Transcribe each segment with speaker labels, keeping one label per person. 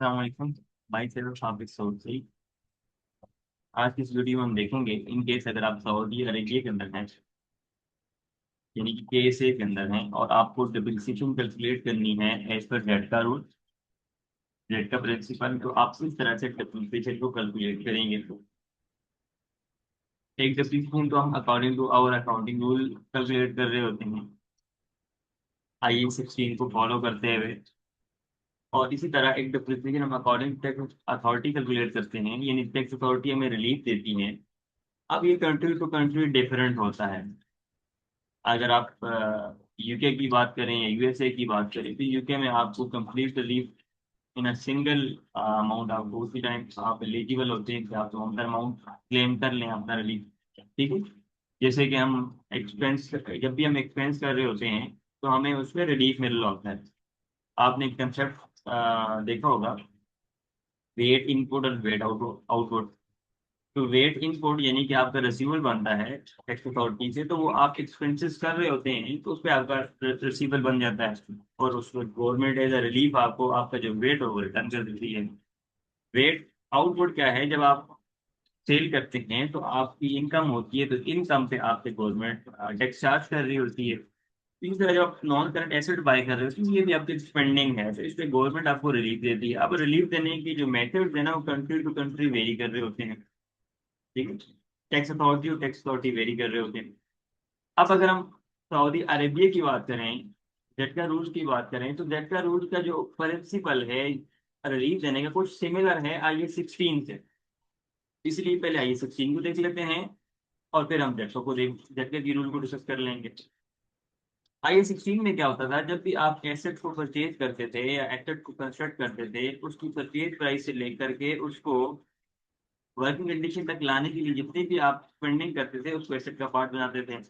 Speaker 1: अस्सलामुअलैकुम। My self Hafiz Saudi. आज की इस वीडियो में हम देखेंगे इन केस अगर आप सऊदी अरेबिया के अंदर हैं, यानी कि KSA के अंदर हैं और आपको डिप्रिसिएशन कैलकुलेट करनी है एज पर जेड का रूल, जेड का प्रिंसिपल, तो आप इस तरह से डिप्रिसिएशन को कैलकुलेट करेंगे। तो एक डिप्रिसिएशन तो हम according to our accounting rule calculate कर रहे होते हैं, IE 16 को फॉलो करते हुए। और इसी तरह एक डिप्रिसिएशन हम अकॉर्डिंग टैक्स अथॉरिटी कैलकुलेट करते हैं, यानी टैक्स अथॉरिटी हमें रिलीफ देती है। अब ये कंट्री टू कंट्री डिफरेंट होता है। अगर आप UK की बात करें या USA की बात करें, तो UK में आपको complete relief in a single amount, आपको उसी टाइम आप एलिजिबल होते हैं कि आप अपना अमाउंट क्लेम कर लें अपना रिलीफ। ठीक है। जैसे कि हम एक्सपेंस, जब भी हम एक्सपेंस कर रहे होते हैं तो हमें उसमें रिलीफ मिल रहा होता है। आपने एक कंसेप्ट देखा होगा, वेट इनपुट और वेट आउटपुट। तो वेट इनपुट यानी कि आपका रिसीवेबल बनता है टैक्स अथॉरिटी से, तो वो आप एक्सपेंसेस कर रहे होते हैं तो उस पर आपका रिसीवेबल बन जाता है। और उसमें गवर्नमेंट एज अ रिलीफ आपको आपका जो वेट हो वो रिटर्न कर देती है। वेट आउटपुट क्या है? जब आप सेल करते हैं तो आपकी इनकम होती है, तो इनकम पे आपसे गवर्नमेंट टैक्स चार्ज कर रही होती है। तो इस तरह जब आप नॉन करंट एसेट बाय कर रहे हो तो ये भी आपकी स्पेंडिंग है, तो इस पे गवर्नमेंट आपको रिलीफ देती है। अब रिलीफ देने की जो मेथड है ना, वो कंट्री टू कंट्री वेरी कर रहे होते हैं। ठीक है। टैक्स अथॉरिटी और टैक्स अथॉरिटी वेरी कर रहे होते हैं। अब अगर हम सऊदी अरेबिया की बात करें, जेडका रूल्स की बात करें, तो जेडका रूल्स का जो प्रिंसिपल है रिलीफ देने का कुछ सिमिलर है IE 16 से। इसलिए पहले IE 16 को देख लेते हैं और फिर हम जेडका को देख जेडका की रूल को डिस्कस कर लेंगे। IE 16 में क्या होता था, जब भी आप एसेट को परचेज करते थे या एसेट को कंस्ट्रक्ट करते थे, उसकी परचेज प्राइस से लेकर के उसको वर्किंग कंडीशन तक लाने के लिए जितनी भी आप स्पेंडिंग करते थे उसको एसेट का पार्ट बनाते थे।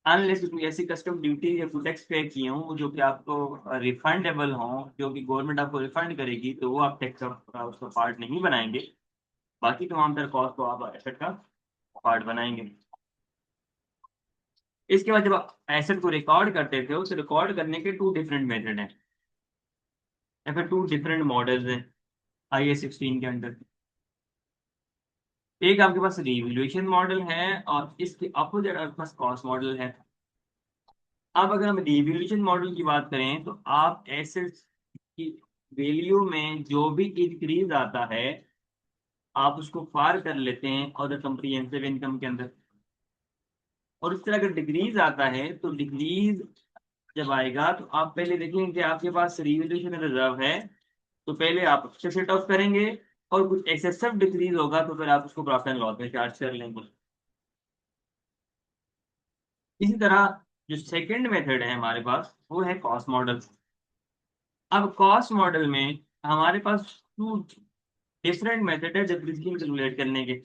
Speaker 1: अनलेस कोई ऐसी कस्टम ड्यूटी या कोई टैक्स पे किए हों जो कि आपको रिफंडेबल हों, जो कि गवर्नमेंट आपको रिफंड करेगी, तो वो आप टैक्स का उसका पार्ट नहीं बनाएंगे। बाकी तमाम तरह कॉस्ट को आप एसेट का पार्ट बनाएंगे। इसके बाद जब आप एसेट को रिकॉर्ड करते थे, उसे रिकॉर्ड करने के टू डिफरेंट मेथड हैं या फिर टू डिफरेंट मॉडल्स हैं IE 16 के अंदर। एक आपके पास रिवैल्यूएशन मॉडल है और इसके अपोजिट आपके पास कॉस्ट मॉडल है। अब अगर हम रिवैल्यूएशन मॉडल की बात करें, तो आप एसेट्स की वैल्यू में जो भी इंक्रीज आता है आप उसको पार कर लेते हैं और कंप्रिहेंसिव इनकम के अंदर। और इस तरह अगर डिक्रीज आता है तो डिक्रीज जब आएगा तो आप पहले देखेंगे कि आपके पास रिवैल्यूएशन रिजर्व है, तो पहले आप उससे सेट ऑफ करेंगे। और कुछ एक्सेसिव डिक्रीज होगा तो फिर आप उसको प्रॉफिट एंड लॉस में चार्ज कर लेंगे। इसी तरह जो सेकंड मेथड है हमारे पास वो है कॉस्ट मॉडल। अब कॉस्ट मॉडल में हमारे पास टू डिफरेंट मेथड है डिप्रिसिएशन कैलकुलेट करने के।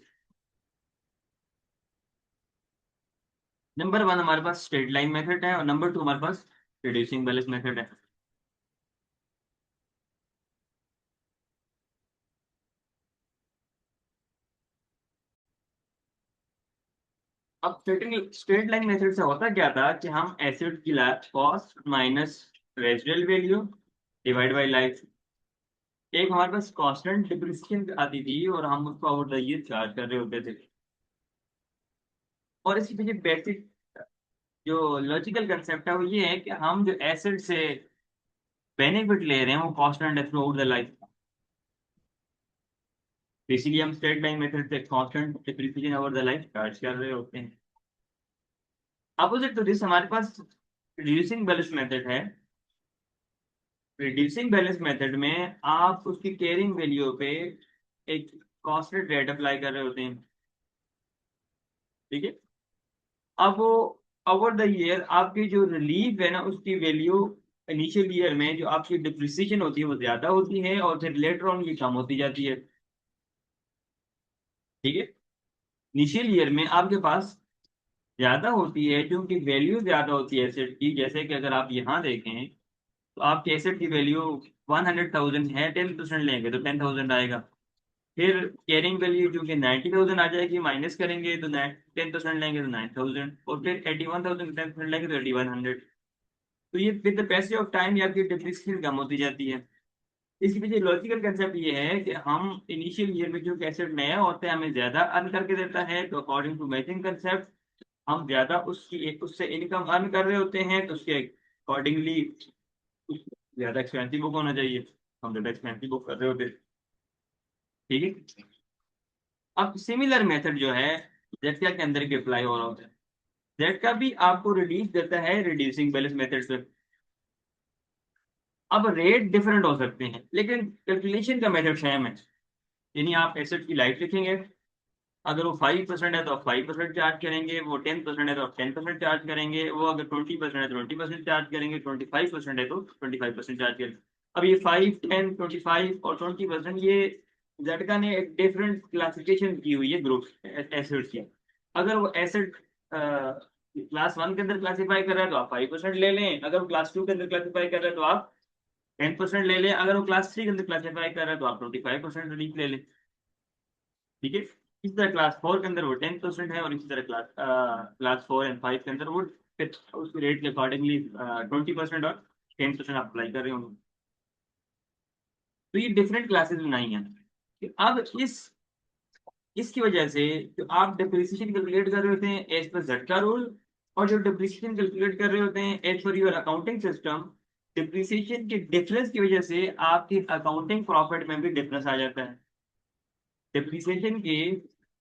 Speaker 1: नंबर वन हमारे पास स्ट्रेट लाइन मेथड है और नंबर टू हमारे पास रिड्यूसिंग बैलेंस मेथड है। अब स्ट्रेट लाइन मेथड से होता क्या था कि हम एसिड की cost minus residual value divide by life, एक हमारे पास कांस्टेंट डिप्रिसिएशन आती थी और हम उसको ओवर द ईयर चार्ज कर रहे होते थे। और इसके पीछे बेसिक जो लॉजिकल कंसेप्ट है वो ये है कि हम जो एसिड से बेनिफिट ले रहे हैं वो कांस्टेंट है थ्रू आउट द लाइफ। इसीलिए हम स्ट्रेट लाइन मेथड से constant depreciation over the life charge कर रहे होते हैं। अपोजिट टू दिस हमारे पास रिड्यूसिंग बैलेंस मेथड है। रिड्यूसिंग बैलेंस मेथड में आप उसकी कैरिंग वैल्यू पे एक कांस्टेंट रेट अप्लाई कर रहे होते हैं। ठीक है। अब वो ओवर द ईयर आपकी जो रिलीफ है ना उसकी वैल्यू इनिशियल ईयर में जो आपकी डिप्रिसिएशन होती है वो ज्यादा होती है और फिर लेटर ऑन ये कम होती जाती है। ठीक है। इनिशियल ईयर में आपके पास ज्यादा होती है क्योंकि वैल्यू ज्यादा होती है एसेट की। जैसे कि अगर आप यहाँ देखें तो आपके एसेट की वैल्यू 100,000 है, 10% लेंगे तो 10,000 आएगा। फिर कैरिंग वैल्यू जो कि 90,000 आ जाएगी, माइनस करेंगे तो 10% लेंगे तो 9,000, और फिर 81,000 10% लेंगे तो 8,100। तो ये with the passage of time ये आपकी डिप्रिसिएशन कम होती जाती है। इसके पीछे लॉजिकल कंसेप्ट ये है कि हम इनिशियल ईयर में जो एसेट नया होता है हमें ज्यादा अर्न करके देता है, तो अकॉर्डिंग टू मैचिंग कंसेप्ट हम ज्यादा उसकी उससे इनकम अर्न कर रहे होते हैं, तो उसके अकॉर्डिंगली ज्यादा एक्सपेंसिव बुक होना चाहिए, हम ज्यादा एक्सपेंसिव बुक कर रहे होते हैं। ठीक है। अब सिमिलर मेथड जो है जेटका के अंदर भी अप्लाई हो रहा होता है। जेटका भी आपको रिलीज देता है रिड्यूसिंग बैलेंस मेथड से। अब रेट डिफरेंट हो सकते हैं लेकिन कैलकुलेशन का मेथड सेम है। यानी आप एसेट की लाइफ लिखेंगे, अगर वो 5% है तो आप 5% चार्ज करेंगे, वो 10% है तो आप 10% चार्ज करेंगे, वो अगर 20% है तो 20% चार्ज करेंगे, 25% है तो 25% चार्ज करेंगे। अब ये 5, 10, 25 और 20% ये जेडका ने एक डिफरेंट क्लासिफिकेशन की हुई है ग्रुप एसेट्स की। अगर वो एसेट क्लास 1 के अंदर क्लासीफाई कर रहा है तो आप 5% ले लें, अगर वो क्लास 2 के अंदर क्लासीफाई कर रहा है तो आप 10% ले लें, अगर वो क्लास 3 के अंदर क्लासीफाई कर रहा है तो आप 25% रिलीफ ले लें। ठीक है। इसी तरह क्लास 4 के अंदर वो 10% है, और इसी तरह क्लास 4 एंड 5 के अंदर वो फिर उसके रेट के अकॉर्डिंगली 20% और 10% आप अप्लाई कर रहे होंगे। तो ये डिफरेंट क्लासेस बनाई हैं कि अब इसकी वजह से जो आप डिप्रिसिएशन कैलकुलेट कर रहे होते हैं एज पर जेड का रूल, और जो डिप्रिसिएशन कैलकुलेट कर रहे होते हैं as per your accounting system, depreciation के डिफरेंस की वजह से आपकी अकाउंटिंग प्रॉफिट में भी डिफरेंस आ जाता है। डिप्रिसिएशन के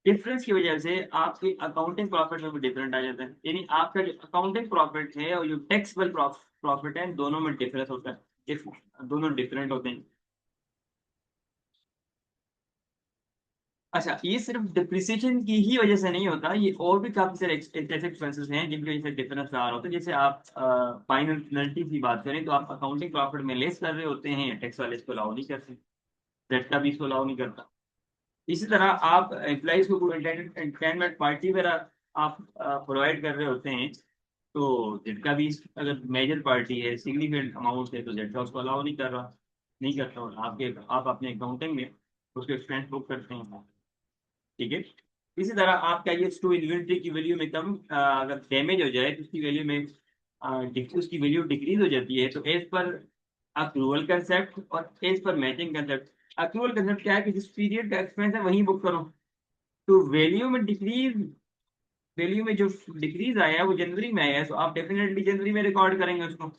Speaker 1: डिफरेंस की वजह से आपकी अकाउंटिंग प्रॉफिट में भी डिफरेंट आ जाता है, यानी आपका जो अकाउंटिंग प्रॉफिट है और जो टैक्सेबल प्रॉफिट है दोनों में डिफरेंस होता है, इस दोनों डिफरेंट होते हैं। अच्छा, ये सिर्फ डिप्रिसिएशन की ही वजह से नहीं होता, ये और भी काफी सारे ऐसे एक्सपेंसेस हैं जिनकी वजह से डिफरेंस आ रहा होता है। जैसे आप फाइनल पेनल्टी की बात करें तो आप अकाउंटिंग प्रॉफिट में लेस कर रहे होते हैं, टैक्स वाले इसको अलाउ नहीं करते, जेड का भी इसको अलाउ नहीं करता। इसी तरह आप एम्प्लॉइज को एंटरटेनमेंट पार्टी वगैरह आप प्रोवाइड कर रहे होते हैं, तो जेड का भी अगर मेजर पार्टी है सिग्निफिकेंट अमाउंट है तो जेड का उसको अलाउ नहीं कर रहा, नहीं करता, और आप अपने अकाउंटिंग में उसके एक्सपेंस बुक करते हैं। ठीक है। इसी तरह आपका ये टू इन्वेंट्री की वैल्यू में कम अगर डैमेज हो जाए तो उसकी वैल्यू में उसकी वैल्यू डिक्रीज हो जाती है, तो एज पर अक्रूवल कंसेप्ट और as per matching concept. Accrual concept क्या है कि जिस पीरियड का एक्सपेंस है वहीं बुक करो, तो वैल्यू में जो डिक्रीज आया है वो जनवरी में आया है, तो आप डेफिनेटली जनवरी में रिकॉर्ड करेंगे उसको।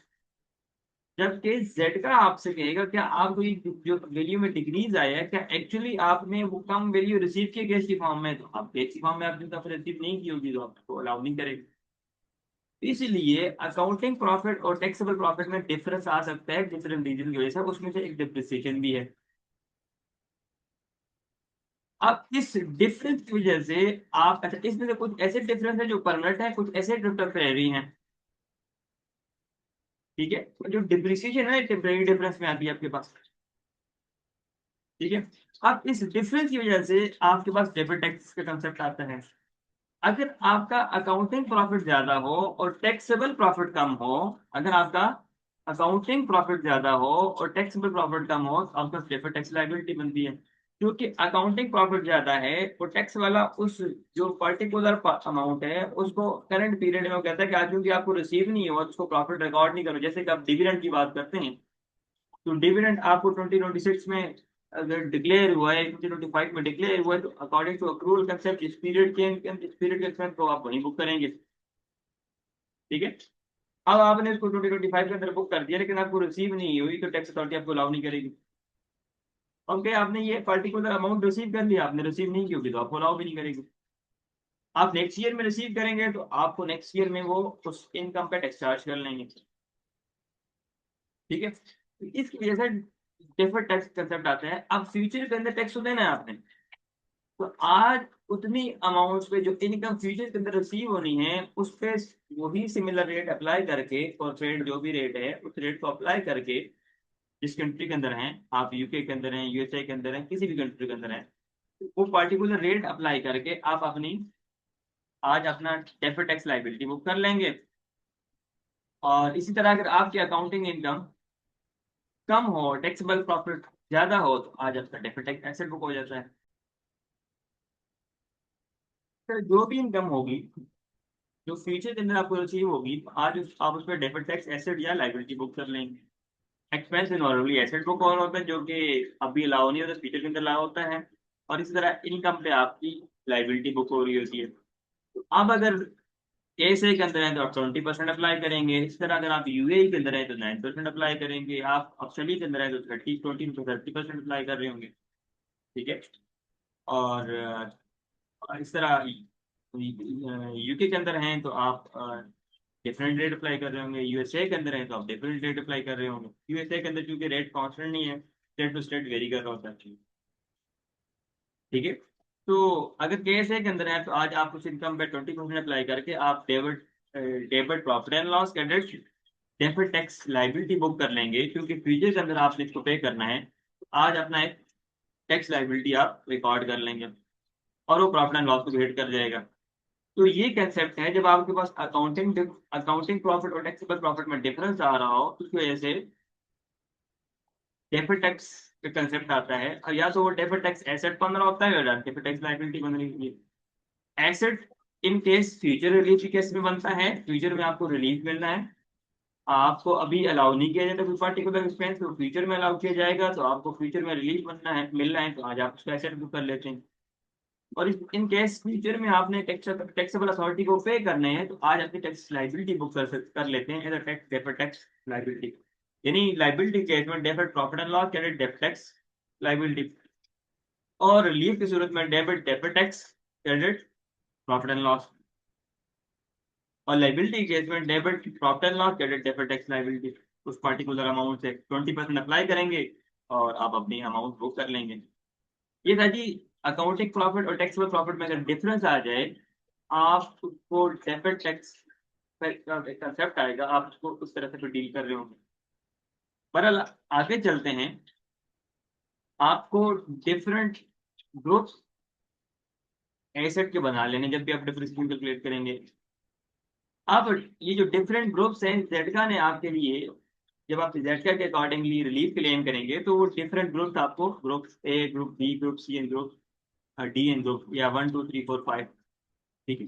Speaker 1: जबकि जेड का आपसे कहेगा क्या आपको ये जो वैल्यू में डिक्रीज आया है क्या एक्चुअली आपने वो कम वैल्यू रिसीव की कैश की फॉर्म में, तो आप कैश की फॉर्म में आपने तो रिसीव नहीं की होगी तो आपको अलाउ नहीं करेगा। इसलिए अकाउंटिंग प्रॉफिट और टैक्सेबल प्रॉफिट में डिफरेंस आ सकता है डिफरेंट रीजन की वजह से, उसमें से एक डिप्रिसिएशन भी है। अब इस डिफरेंस की वजह से आप अच्छा इसमें से कुछ ऐसे डिफरेंस है जो परमानेंट है, कुछ ऐसे टेम्परेरी हैं। ठीक है। तो जो डिप्रिसिएशन है टेम्परेरी डिफरेंस में आती है आपके पास। ठीक है। अब इस डिफरेंस की वजह से आपके पास डेफर्ड टैक्स का कंसेप्ट आता है। अगर आपका अकाउंटिंग प्रॉफिट ज्यादा हो और टैक्सेबल प्रॉफिट कम हो, अगर आपका अकाउंटिंग प्रॉफिट ज्यादा हो और टैक्सेबल प्रॉफिट कम हो तो आपका डेफर्ड टैक्स लायबिलिटी बनती है। क्योंकि अकाउंटिंग प्रॉफिट ज्यादा है और टैक्स वाला उस जो पर्टिकुलर अमाउंट है उसको करंट पीरियड में वो कहता है कि आज क्योंकि आपको रिसीव नहीं हुआ तो उसको प्रॉफिट रिकॉर्ड नहीं करो। जैसे कि आप डिविडेंड की बात करते हैं, तो डिविडेंड आपको 2026 में अगर डिक्लेयर हुआ है, 2025 में डिक्लेयर हुआ है, तो अकॉर्डिंग टू अक्रूवल कंसेप्ट इस पीरियड के इस पीरियड के एक्सपेंस को आप वहीं बुक करेंगे। ठीक है। अब आपने इसको 2025 के अंदर बुक कर दिया लेकिन आपको रिसीव नहीं हुई तो टैक्स अथॉरिटी आपको अलाउ नहीं करेगी। ओके, आपने ये पर्टिकुलर अमाउंट रिसीव कर लिया, आपने रिसीव नहीं की होगी तो आपको अलाउ भी नहीं करेगी। आप नेक्स्ट ईयर में रिसीव करेंगे तो आपको नेक्स्ट ईयर में वो उस इनकम का टैक्स चार्ज कर लेंगे। ठीक है। तो इसकी वजह से डिफर्ड टैक्स कंसेप्ट आता है। अब फ्यूचर के अंदर टैक्स तो देना है आपने, तो आज उतनी अमाउंट पे जो इनकम फ्यूचर के अंदर रिसीव होनी है उस पे वही सिमिलर रेट अप्लाई करके, कॉर्पोरेट जो भी रेट है उस रेट को अप्लाई करके, जिस कंट्री के अंदर हैं, आप यूके के अंदर हैं, यूएसए के अंदर हैं, किसी भी कंट्री के अंदर हैं, वो पर्टिकुलर रेट अप्लाई करके आप अपनी आज अपना डेफर्ड टैक्स लाइबिलिटी बुक कर लेंगे। और इसी तरह अगर आपकी अकाउंटिंग इनकम कम हो, टैक्सेबल प्रॉफिट ज्यादा हो, तो आज आपका डेफर्ड टैक्स एसेट बुक हो जाता है। फिर जो भी इनकम होगी जो फ्यूचर के अंदर आपको रिसीव होगी, तो आज आप उस पर डेफर्ड टैक्स एसेट या लाइबिलिटी बुक कर लेंगे। एक्सपेंस नॉर्मली एसेट को कवर होता है, जो कि अभी अलाउ नहीं होता, फ्यूचर के अंदर अलाउ होता है। और इसी तरह इनकम पे आपकी लाइबिलिटी बुक हो रही होती है। अब अगर केएसए के अंदर है तो आप 20% अप्लाई करेंगे। इस तरह अगर आप यूएई के अंदर है तो 9% अप्लाई करेंगे। आप ऑस्ट्रेलिया के अंदर है तो 30% अप्लाई कर रहे होंगे। ठीक है। और इस तरह यूके के अंदर हैं तो आप डिफरेंट रेट अप्लाई कर रहे होंगे। यूएसए के अंदर हैं तो आप डिफरेंट रेट अप्लाई कर रहे होंगे। यूएसए के अंदर क्योंकि रेट कॉन्स्टेंट नहीं है, स्टेट टू स्टेट वेरी कर रहा होता है। ठीक है। तो अगर केएसए के अंदर है तो आज आप उस इनकम पे 20% अप्लाई करके आप debit debit profit and loss, credit debit tax liability book कर लेंगे, क्योंकि फ्यूचर के अंदर आपने इसको पे करना है। तो आज अपना एक टैक्स लाइबिलिटी आप रिकॉर्ड कर लेंगे और वो प्रॉफिट एंड लॉस को हेड कर जाएगा। तो ये कंसेप्ट है, जब आपके पास अकाउंटिंग अकाउंटिंग प्रॉफिट और टैक्सेबल प्रॉफिट में डिफरेंस आ रहा हो, तो उस वजह से डेफर्ड टैक्स का कंसेप्ट आता है। और या तो वो डेफर्ड टैक्स एसेट बन रहा होता है या डेफर्ड टैक्स लाइबिलिटी बन रही है। Asset in case future relief के केस में बनता है, फ्यूचर में आपको रिलीफ मिलना है, आपको अभी अलाउ नहीं किया जाता कोई पर्टिकुलर एक्सपेंस, तो फ्यूचर में अलाउ किया जाएगा, तो आपको फ्यूचर में रिलीफ बनना है, मिलना है, तो आज आप उसको एसेट बुक कर लेते हैं। और इस इन केस फ्यूचर में आपने टैक्सेबल अथॉरिटी को पे करने हैं, तो आज अपनी टैक्स लाइबिलिटी बुक कर लेते हैं as a tax deferred tax liability. यानी लाइबिलिटी केस में deferred profit and loss, credit deferred tax liability. और रिलीफ की सूरत में debit deferred tax, credit profit and loss. और लाइबिलिटी केस में debit profit and loss, credit deferred tax liability. उस particular amount से 20% अप्लाई करेंगे और आप अपनी अमाउंट बुक कर लेंगे। ये था जी अकाउंटिंग प्रॉफिट और टैक्सेबल प्रॉफिट में अगर डिफरेंस आ जाए, आप उसको डेफर्ड टैक्स कंसेप्ट आएगा, आप उसको उस तरह से डील कर रहे होंगे। पर आगे चलते हैं। आपको डिफरेंट ग्रुप्स एसेट के बना लेने जब भी आप डिप्रिसिएशन कैलकुलेट करेंगे। अब ये जो डिफरेंट ग्रुप्स हैं जेडका ने आपके लिए, जब आप जेडका के अकॉर्डिंगली रिलीफ क्लेम करेंगे, तो वो डिफरेंट ग्रुप्स आपको group A, group B, group C and group D and group, या 1 2 3 4 5। ठीक है।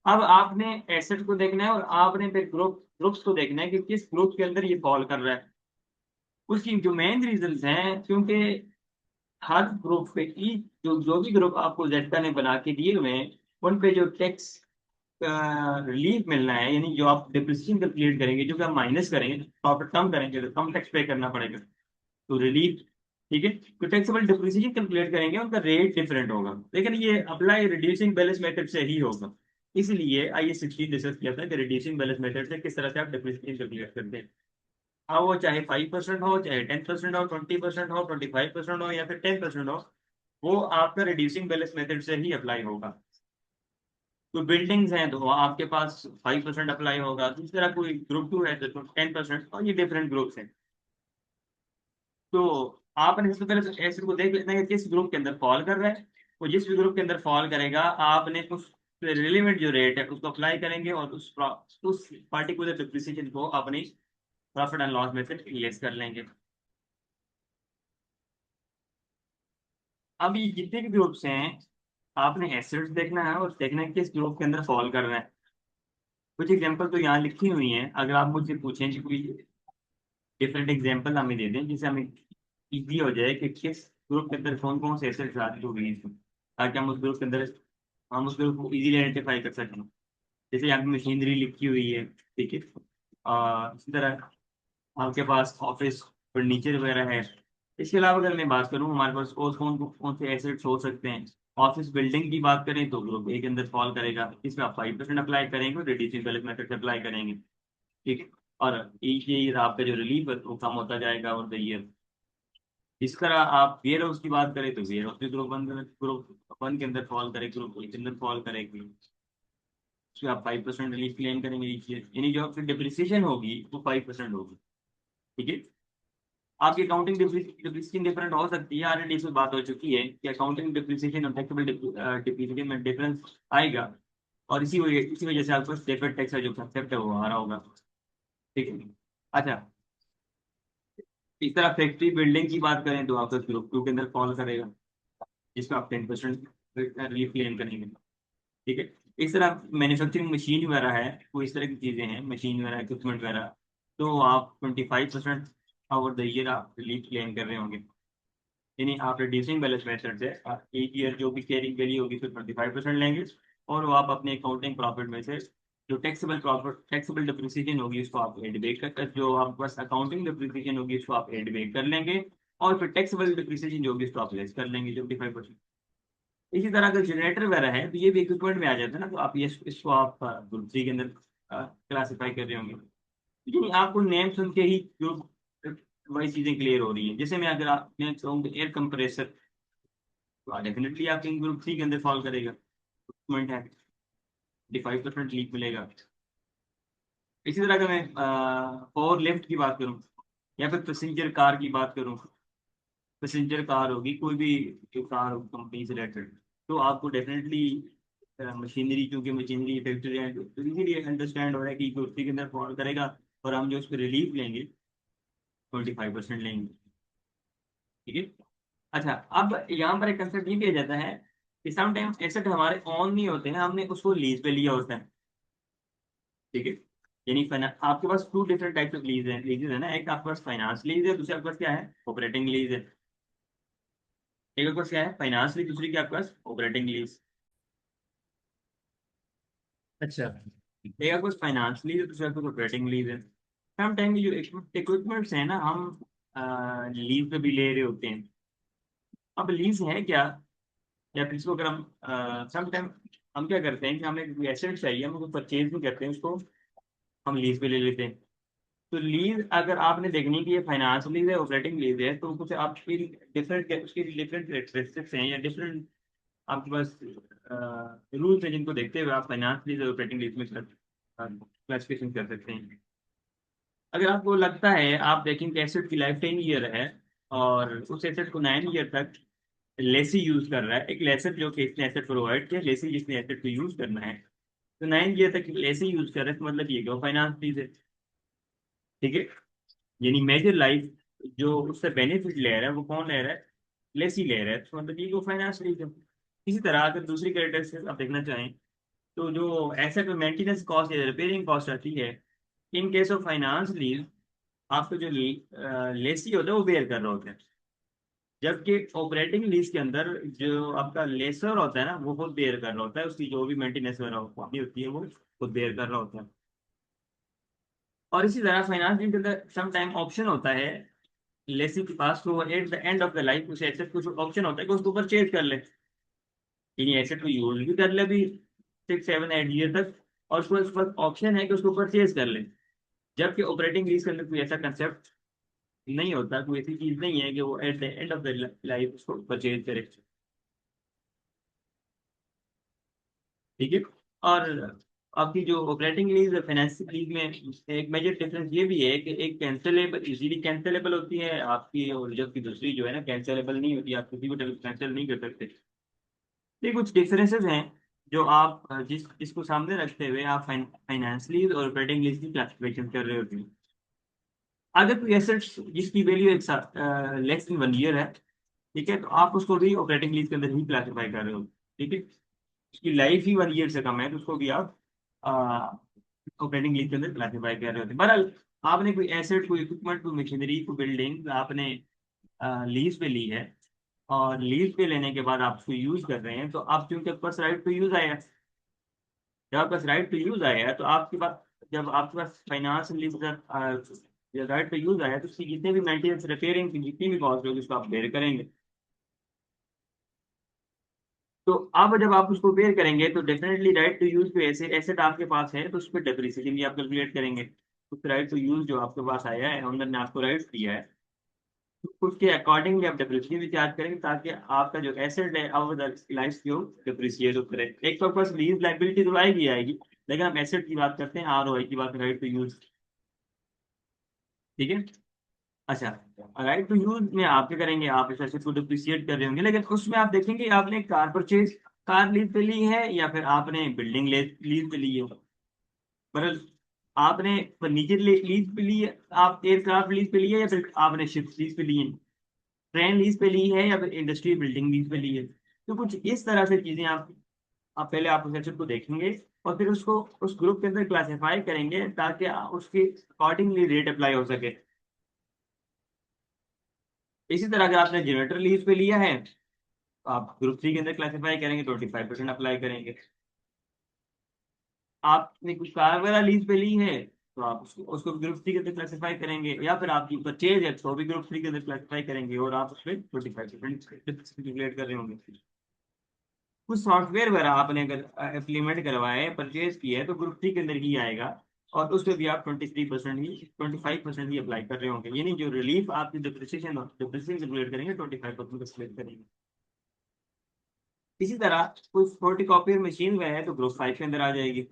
Speaker 1: अब आपने एसेट को देखना है और आपने फिर ग्रुप्स को देखना है कि किस ग्रुप के अंदर ये फॉल कर रहा है। उसकी जो मेन रीजंस हैं, क्योंकि हर ग्रुप पे की जो जो भी ग्रुप आपको जेडका ने बना के दिए हुए हैं, उन पे जो टैक्स रिलीफ मिलना है, यानी जो आप डिप्रिसिएशन कैलकुलेट करेंगे, जो कि आप माइनस करेंगे, प्रॉफिट कम करेंगे तो कम टैक्स पे करना पड़ेगा, तो रिलीफ। ठीक है। तो टैक्सेबल डिप्रिसिएशन कैलकुलेट करेंगे, उनका रेट डिफरेंट होगा, लेकिन ये अप्लाई रिड्यूसिंग बैलेंस मेथड से ही होगा। इसलिए आइए 16 डिस्कस किया था कि रिड्यूसिंग बैलेंस मेथड से किस तरह से आप डिप्रिसिएशन कैलकुलेट करते हैं। हाँ, वो चाहे 5% हो, चाहे 10% हो, 20% हो, 25% हो, या फिर 10% हो, वो आपका रिड्यूसिंग बैलेंस मेथड से ही अप्लाई होगा। तो बिल्डिंग्स हैं तो आपके पास 5% अप्लाई होगा, दूसरी तरह कोई ग्रुप 2 है तो 10%, और ये डिफरेंट ग्रुप्स हैं। तो आपने सबसे पहले तो एसिड को देख लेना है कि किस ग्रुप के अंदर फॉल कर रहा है। वो जिस भी ग्रुप के अंदर फॉल करेगा, आपने उस रिलेवेंट जो रेट है उसको अप्लाई करेंगे और उस पर्टिकुलर डिप्रिसिएशन को अपनी प्रॉफिट एंड लॉस में से लेस कर लेंगे। अब ये जितने भी ग्रुप्स हैं, आपने एसिड्स देखना है और देखना है कि किस ग्रुप के अंदर फॉल कर रहा है। कुछ एग्जांपल तो यहाँ लिखी हुई हैं, अगर आप मुझसे पूछें कि कोई डिफरेंट एग्जांपल हमें दे दें जिससे हमें इजी हो जाए कि किस ग्रुप के अंदर कौन कौन से एसेट्स शामिल हो गई हैं, ताकि हम उस ग्रुप को इजीली आइडेंटिफाई कर सकें। जैसे यहाँ पे मशीनरी लिखी हुई है। ठीक है। इसी तरह आपके पास ऑफिस फर्नीचर वगैरह है। इसके अलावा अगर मैं बात करूँ, हमारे पास और कौन कौन से एसेट्स हो सकते हैं। ऑफिस बिल्डिंग की बात करें तो ग्रुप ए के अंदर फॉल करेगा, इसमें आप 5% अप्लाई करेंगे और रिड्यूसिंग बैलेंस मेथड से अप्लाई करेंगे। ठीक है। और ईच ईयर आपका जो रिलीफ है वो कम होता जाएगा ओवर द ईयर। इस तरह आप वेयर हाउस की बात करें तो वेयर हाउस भी ग्रुप 1 के अंदर फॉल करेगी, ग्रुप ए के अंदर फॉल करेगी। उसमें आप 5% रिलीफ क्लेम करेंगे ईच ईयर, यानी जो आपकी डिप्रिसिएशन होगी वो 5% होगी। ठीक है। आपकी अकाउंटिंग डिप्रिसिएशन डिफरेंट हो सकती है, ऑलरेडी इसमें बात हो चुकी है कि अकाउंटिंग डिप्रिसिएशन और टैक्सेबल डिप्रिसिएशन में डिफरेंस आएगा। और इसी वजह से आपको डेफर्ड टैक्स का जो कंसेप्ट है वो आ रहा होगा। ठीक है। अच्छा, इस तरह फैक्ट्री बिल्डिंग की बात करें तो आपका ग्रुप 2 के अंदर फॉल करेगा, जिसमें आप 10% रिलीफ क्लेम करेंगे। ठीक है। इस तरह मैन्युफैक्चरिंग मशीन वगैरह है, वो इस तरह की चीज़ें हैं, मशीन वगैरह, इक्विपमेंट वगैरह, तो आप 25% ओवर द ईयर आप रिलीफ क्लेम कर रहे होंगे। यानी आप रिड्यूसिंग बैलेंस मेथड से एक ईयर जो भी कैरिंग वैल्यू होगी उसको 25% लेंगे, और वो आप अपने अकाउंटिंग प्रॉफिट में से जो टैक्सेबल प्रॉफिट टैक्सेबल डिप्रिसिएशन होगी उसको आप एड बैक कर, जो आपके पास अकाउंटिंग डिप्रिसिएशन होगी उसको आप एड बैक कर लेंगे, और फिर टैक्सेबल डिप्रिसिएशन जो होगी उसको आप लेस कर लेंगे 25%। इसी तरह अगर जनरेटर वगैरह है तो ये भी इक्विपमेंट में आ जाता है ना, तो आप ये इसको आप ग्रुप सी के अंदर क्लासिफाई कर रहे होंगे। लेकिन आपको नेम सुन के ही जो वही चीजें क्लियर हो रही है। जैसे मैं अगर आप मैं कहूँ एयर कंप्रेसर, तो डेफिनेटली आप इन ग्रुप सी के अंदर फॉल करेगा, इक्विपमेंट है, 5% लीक मिलेगा। इसी तरह अगर मैं पावर लिफ्ट की बात करूँ, या फिर पैसेंजर कार की बात करूँ, पैसेंजर कार होगी कोई भी जो कार हो कंपनी से रिलेटेड, तो आपको डेफिनेटली मशीनरी, क्योंकि मशीनरी फैक्ट्री है, तो इजीली अंडरस्टैंड हो रहा है कि कुर्सी के अंदर फॉल करेगा, और हम जो उस पर रिलीफ लेंगे 25% लेंगे। ठीक है। अच्छा, अब यहाँ पर एक कंसेप्ट ये भी आ जाता है कि समटाइम एसेट हमारे ऑन नहीं होते हैं, हमने उसको लीज पे लिया होता है। ठीक है। यानी आपके पास two different types of leases है ना, एक आपके पास फाइनेंस लीज है, दूसरे आपके पास क्या है, ऑपरेटिंग लीज है। एक आपके पास क्या है, फाइनेंस लीज, दूसरी क्या आपके पास, ऑपरेटिंग लीज। अच्छा, एक आपके पास फाइनेंस लीज है, दूसरा आपके पास ऑपरेटिंग लीज है। सम टाइम जो इक्विपमेंट्स है ना, हम लीज पे भी ले रहे होते हैं। अब लीज है क्या, या फिर इसको अगर हम सम टाइम हम क्या करते हैं कि हमें कोई एसेट चाहिए, हम उसको परचेज नहीं करते हैं, उसको हम लीज पे ले लेते हैं। तो लीज अगर आपने देखनी कि ये फाइनेंस लीज है, ऑपरेटिंग लीज है, तो कुछ आपकी डिफरेंट उसकी डिफरेंट कैरेक्टरिस्टिक्स हैं, या डिफरेंट आपके पास रूल्स हैं, जिनको देखते हुए आप फाइनेंस लीज और ऑपरेटिंग लीज में क्लासिफिकेशन कर सकते हैं। अगर आपको लगता है, आप देखेंगे एसेट की लाइफ 10 ईयर है, और उस एसेट को 9 ईयर तक लेसी यूज कर रहा है, एक लेसर जो कि इसने एसेट प्रोवाइड किया, लेसी जिसने एसेट को यूज करना है, तो 9 ईयर तक लेसी यूज कर रहा है, इसका मतलब ये कि वो फाइनेंस लीज है। ठीक है। यानी मेजर लाइफ जो उससे बेनिफिट ले रहा है वो कौन ले रहा है, लेसी ले रहा है, तो मतलब ये को फाइनेंस लीज है। इसी तरह अगर दूसरी कैरेक्टरिस्टिक आप देखना चाहें, तो जो एसेट में मेंटेनेंस कॉस्ट या रिपेयरिंग कॉस्ट आती है, in case of finance lease आपको जो लेसी होता है वो बेयर कर रहा होता है, जबकि ऑपरेटिंग लीज के अंदर जो आपका लेसर होता है ना, वो खुद बेयर कर रहा होता है, उसकी जो भी मेंटेनेंस वगैरह होती है वो खुद बेयर कर रहा होता है। और इसी तरह फाइनेंस लीज के अंदर सम टाइम ऑप्शन होता है लेसी के पास, तो at the end of the life उस एसेट कुछ ऑप्शन होता है कि उसको परचेज कर ले, यानी एसेट को यूज भी कर ले अभी 6 7 8 ईयर तक, और उसके पास ऑप्शन है कि उसको परचेज कर ले। जबकि ऑपरेटिंग लीज के अंदर कोई ऐसा कंसेप्ट नहीं होता, कोई ऐसी चीज नहीं है कि वो at the end of the life उसको परचेज करे। ठीक है। और आपकी जो ऑपरेटिंग लीज है फाइनेंशियल लीज में एक मेजर डिफरेंस ये भी है कि एक कैंसिलेबल, इजीली कैंसिलेबल होती है आपकी, और जबकि दूसरी जो है ना कैंसिलेबल नहीं होती, आप किसी भी टाइप कैंसिल नहीं कर सकते। ये कुछ डिफरेंसेस हैं जो आप जिसको सामने रखते हुए आप फाइनेंस लीज और ऑपरेटिंग लीज की क्लासिफिकेशन कर रहे होते हैं। अगर कोई एसेट्स जिसकी वैल्यू एक लेस देन 1 ईयर है, ठीक है, तो आप उसको भी ऑपरेटिंग लीज के अंदर ही क्लासिफाई कर रहे हो। ठीक है। उसकी लाइफ ही 1 ईयर से कम है, तो उसको भी आप ऑपरेटिंग लीज के अंदर क्लासिफाई कर रहे होते हैं। बहरहाल, आपने कोई एसेट, कोई इक्विपमेंट, कोई मशीनरी, कोई बिल्डिंग आपने लीज पे ली है, और लीज पे लेने के बाद आप उसको यूज कर रहे हैं, तो आप क्योंकि आपके पास राइट टू यूज आया है, जब आपके पास राइट टू यूज आया है, तो आपके पास जब आपके पास finance lease right to use आया है, तो उसकी जितने भी मेंटेनेंस रिपेयरिंग की जितनी भी कॉस्ट होगी उसको आप बेयर करेंगे। तो अब जब आप उसको बेयर करेंगे, तो डेफिनेटली राइट टू यूज पे ऐसे एसेट आपके पास है, तो उस पर डेप्रिसिएशन भी आप कैलकुलेट करेंगे। उस राइट टू यूज जो आपके पास आया है, ओनर ने आपको राइट दिया है, तो उसके अकॉर्डिंगली आप डेप्रिसिएशन भी चार्ज करेंगे, ताकि आपका जो एसेट है अब लाइफ की डेप्रिसिएट करे। एक तो आपके पास लीज लाइबिलिटी तो आएगी आएगी, लेकिन हम एसेट की बात करते हैं, आरओआई की बात, राइट टू यूज। ठीक है। अच्छा, राइट टू यूज में आप क्या करेंगे, आप इस एसेट को डिप्रिसिएट कर रहे होंगे, लेकिन उसमें आप देखेंगे आपने कार परचेज, कार लीज पे ली है, या फिर आपने बिल्डिंग लीज पे ली है, मतलब आपने फर्नीचर लीज पे ली है, आप एयरक्राफ्ट लीज पे ली है, या फिर आपने शिप लीज पे ली है, ट्रेन लीज पे ली है, या फिर इंडस्ट्रियल बिल्डिंग लीज पे ली है। तो कुछ इस तरह से चीजें आप पहले आप उस एसेट को देखेंगे, और फिर उसको उस ग्रुप के अंदर क्लासिफाई करेंगे, ताकि उसके अकॉर्डिंगली रेट अप्लाई हो सके। इसी तरह अगर आपने जनरेटर लीज पे लिया है तो आप ग्रुप थ्री के अंदर क्लासीफाई करेंगे, 25% अप्लाई करेंगे। आपने कुछ कार वगैरह लीज पे ली है तो आप उसको ग्रुप थ्री के अंदर क्लासीफाई करेंगे, या फिर आपकी परचेज है तो भी ग्रुप थ्री के अंदर क्लासीफाई करेंगे और आप उसमें 25% कैलकुलेट कर रहे होंगे। कुछ सॉफ्टवेयर वगैरह आपने अगर इम्प्लीमेंट करवाए, परचेज किया है, तो ग्रुप थ्री के अंदर ही आएगा, और उस पर भी आप 23% ही 25% ही अप्लाई कर रहे होंगे, यानी जो रिलीफ आपकी डिप्रिसिएशन कैलकुलेट करेंगे 25% कैलकुलेट करेंगे। इसी तरह कोई फोटो कॉपियर मशीन वगैरह है तो ग्रुप फाइव के अंदर आ जाएगी।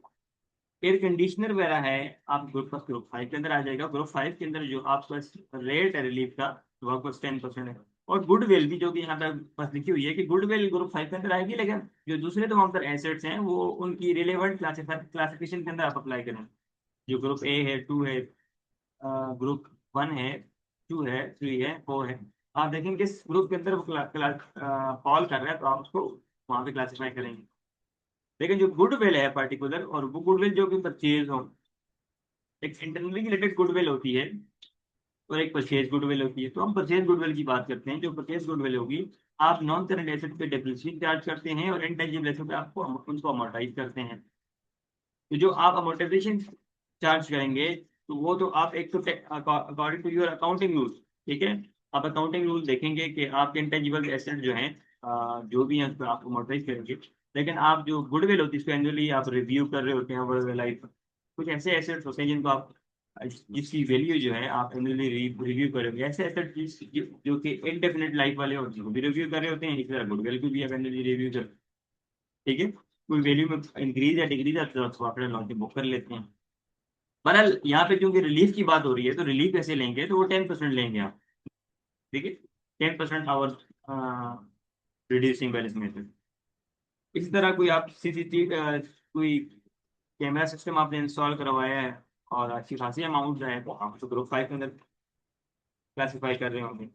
Speaker 1: एयर कंडीशनर वगैरह है, आप ग्रुप फाइव के अंदर आ जाएगा। ग्रुप फाइव के अंदर जो आपका रेट है रिलीफ का वो आपको 10% है। और गुडविल भी, जो कि यहाँ पे बस लिखी हुई है कि गुडविल ग्रुप फाइव के अंदर आएगी, लेकिन जो दूसरे तमाम तर एसेट्स हैं वो उनकी रिलेवेंट क्लासिफिकेशन के अंदर आप अप्लाई करें। जो ग्रुप ए है, टू है, ग्रुप वन है, टू है, थ्री है, फोर है, आप देखेंगे किस ग्रुप के अंदर वो फॉल कर रहा है तो आप उसको वहाँ पे क्लासीफाई करेंगे। लेकिन जो गुडविल है पर्टिकुलर, और वो गुडविल जो कि परचेज हो, एक इंटरनली रिलेटेड गुडविल होती है और एक परचेज गुडविल होती है। तो हम परचेज गुडविल की बात करते हैं। जो परचेज गुडविल होगी, आप नॉन करंट एसेट पे डेप्रिसिएशन चार्ज करते हैं और इंटेंजिबल एसेट पे आपको उनको अमोर्टाइज करते हैं। तो जो आप अमोर्टाइजेशन चार्ज करेंगे तो वो तो आप एक तो according to your accounting rule, ठीक है, आप अकाउंटिंग रूल देखेंगे कि आपके इंटेंजिबल एसेट जो हैं जो भी हैं उस पर आप अमोर्टाइज करेंगे। लेकिन आप जो गुडविल होती है इसको एनुअली आप रिव्यू कर रहे होते हैं ओवर लाइफ। कुछ ऐसे एसेट्स होते हैं जिनको आप जिसकी वैल्यू जो है आप एनुअली रिव्यू करोगे। ऐसे एसेट जो कि इनडेफिनेट लाइफ वाले होते हैं वो भी रिव्यू कर रहे होते हैं, इसी तरह गुडविल को भी आप एनुअली रिव्यू कर, ठीक है, कोई वैल्यू में इंक्रीज या डिक्रीज आती है तो आपने लॉन्च बुक कर लेते हैं। बहरहाल यहाँ पे क्योंकि रिलीफ की बात हो रही है तो रिलीफ कैसे लेंगे, तो वो 10% लेंगे आप, ठीक है, 10% आवर रिड्यूसिंग बैलेंस मेथड। इसी तरह कोई आप सीसीटीवी कोई कैमरा सिस्टम आपने इंस्टॉल करवाया है और अच्छी खासी अमाउंट है तो आप उसको ग्रुप फाइव के अंदर क्लासीफाई कर रहे होंगे,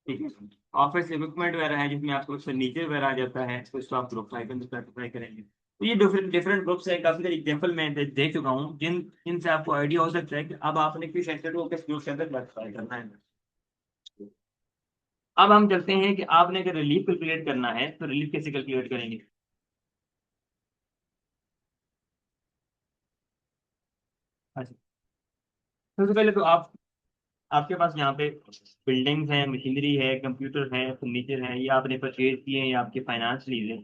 Speaker 1: ठीक है। ऑफिस इक्विपमेंट वगैरह है जिसमें आपको फर्नीचर वगैरह आ जाता है तो इसको आप ग्रुप फाइव के अंदर क्लासीफाई करेंगे। तो ये डिफरेंट डिफरेंट ग्रुप्स है, काफी सारे एग्जाम्पल मैं दे चुका हूँ जिनसे आपको आइडिया हो सकता है कि अब आपने किस एसेट को किस ग्रुप के अंदर क्लासीफाई करना है। अब हम चलते हैं कि आपने अगर रिलीफ कैलकुलेट करना है तो रिलीफ कैसे कैलकुलेट करेंगे। अच्छा, सबसे पहले तो आप आपके पास यहाँ पे बिल्डिंग्स हैं, मशीनरी है, कंप्यूटर है, फर्नीचर है, ये आपने परचेज किए हैं या आपके फाइनेंस लीज है,